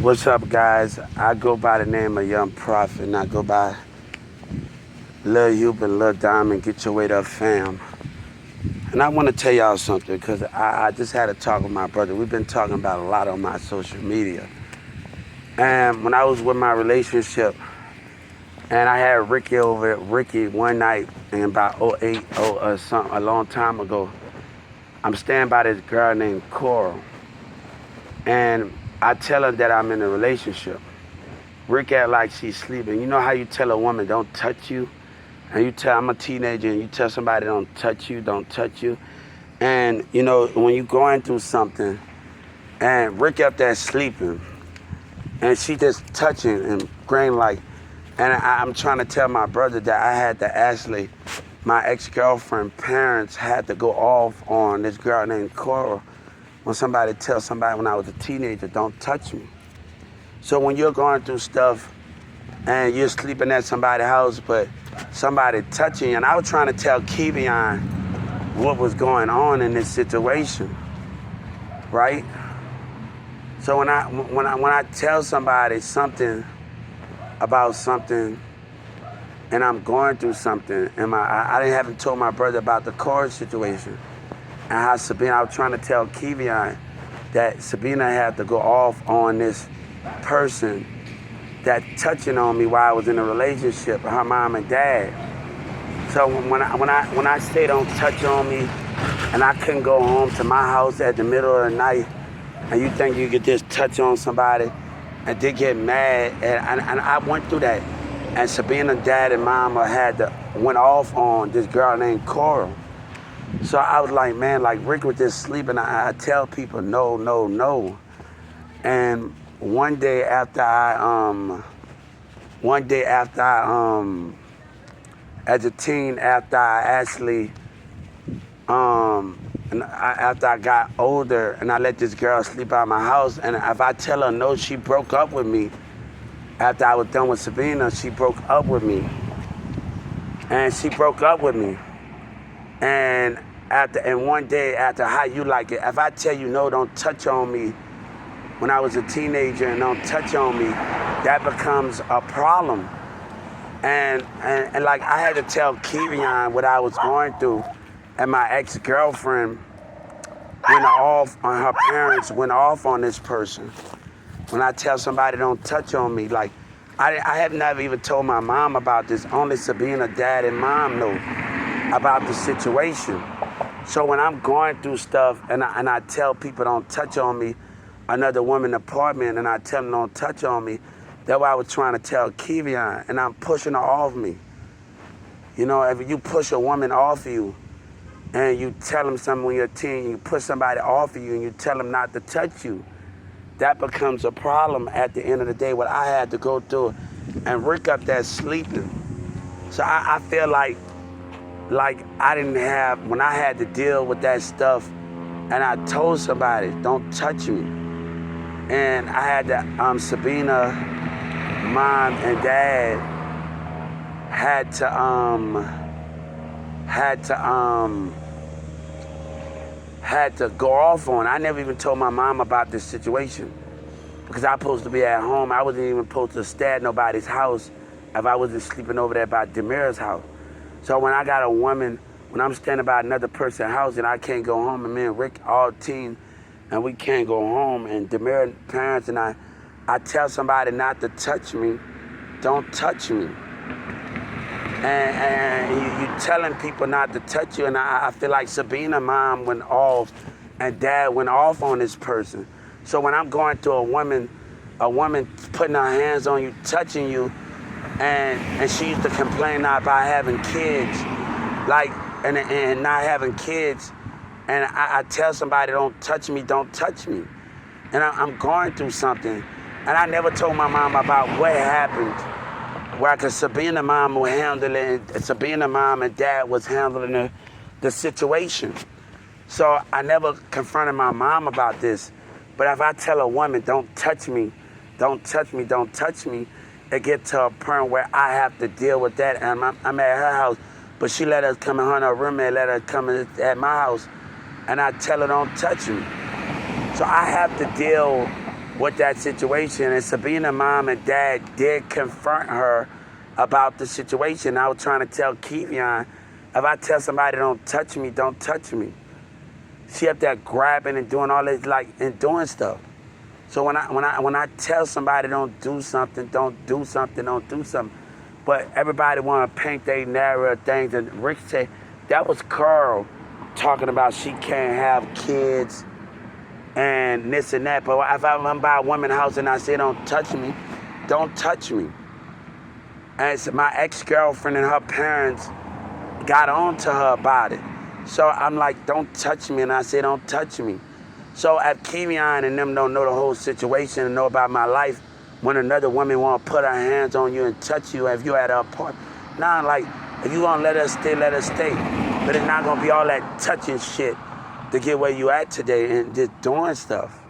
What's up, guys? I go by the name of Young Prophet, and I go by Lil Hubert, Lil Diamond, Get Your Weight Up Fam. And I want to tell y'all something, because I just had a talk with my brother. We've been talking about a lot on my social media. And when I was with my relationship, and I had Ricky one night in about '08 or something, a long time ago. I'm staying by this girl named Coral. And I tell her that I'm in a relationship. Rick act like she's sleeping. You know how you tell a woman don't touch you? And you tell, I'm a teenager, and you tell somebody don't touch you, don't touch you. And you know, when you're going through something, and Rick up there sleeping, and she just touching and graying like, and I'm trying to tell my brother that I had to actually, my ex-girlfriend parents had to go off on this girl named Coral when somebody tells somebody when I was a teenager, don't touch me. So when you're going through stuff and you're sleeping at somebody's house, but somebody touching you, and I was trying to tell Kevion what was going on in this situation, right? So when I tell somebody something about something, and I'm going through something, and I haven't told my brother about the car situation, and how Sabina, I was trying to tell Kevion that Sabina had to go off on this person that touching on me while I was in a relationship with her mom and dad. So when I say don't touch on me, and I couldn't go home to my house at the middle of the night, and you think you could just touch on somebody, and they get mad, and I went through that. And Sabina's dad and mama went off on this girl named Coral. So I was like, man, like Rick was just sleeping. I tell people no, no, no. And one day after I, as a teen, after I actually, after I got older, and I let this girl sleep out of my house, and if I tell her no, she broke up with me. After I was done with Sabina, she broke up with me. And she broke up with me. And one day after How You Like It, if I tell you no, don't touch on me, when I was a teenager, and don't touch on me, that becomes a problem. And like I had to tell Kevion what I was going through, and my ex-girlfriend went off on her parents, went off on this person. When I tell somebody don't touch on me, like I have never even told my mom about this. Only Sabina, dad, and mom know about the situation. So when I'm going through stuff and I tell people don't touch on me, another woman apartment, and I tell them don't touch on me, that's what I was trying to tell Kevion, and I'm pushing her off me. You know, if you push a woman off you, and you tell them something when you're a teen, you push somebody off of you and you tell them not to touch you, that becomes a problem at the end of the day, what I had to go through. And Rick up there sleeping. So I feel like I didn't have, when I had to deal with that stuff, and I told somebody, don't touch me. And I had to, Sabina, mom and dad had to go off on. I never even told my mom about this situation because I was supposed to be at home. I wasn't even supposed to stay at nobody's house if I wasn't sleeping over there by Demir's house. So when I got a woman, when I'm standing by another person's house and I can't go home, and me and Rick all teen, and we can't go home, and Demir's parents and I tell somebody not to touch me, don't touch me. And you telling people not to touch you, and I feel like Sabina's mom went off and dad went off on this person. So when I'm going through a woman putting her hands on you, touching you, and she used to complain about having kids, like, and not having kids, and I tell somebody don't touch me, don't touch me. And I'm going through something, and I never told my mom about what happened. Where cause Sabina mom was handling, Sabina mom and dad was handling the situation. So I never confronted my mom about this. But if I tell a woman, don't touch me, don't touch me, don't touch me, it gets to a point where I have to deal with that. And I'm at her house, but she let us come in her room and let her come in at my house. And I tell her, don't touch me. So I have to deal with that situation. And Sabina's mom and dad did confront her about the situation. I was trying to tell Kevion, if I tell somebody don't touch me, don't touch me. She up there grabbing and doing all this, like, and doing stuff. So when I tell somebody don't do something, don't do something, don't do something, but everybody want to paint their narrow things. And Rick said that was Carl talking about she can't have kids and this and that. But if I run by a woman's house and I say don't touch me, don't touch me. And so my ex-girlfriend and her parents got on to her about it. So I'm like, don't touch me, and I say don't touch me. So if Kevion and them don't know the whole situation and know about my life, when another woman want to put her hands on you and touch you, if you at a party, nah, like, if you want to let us stay, let us stay. But it's not going to be all that touching shit to get where you at today and just doing stuff.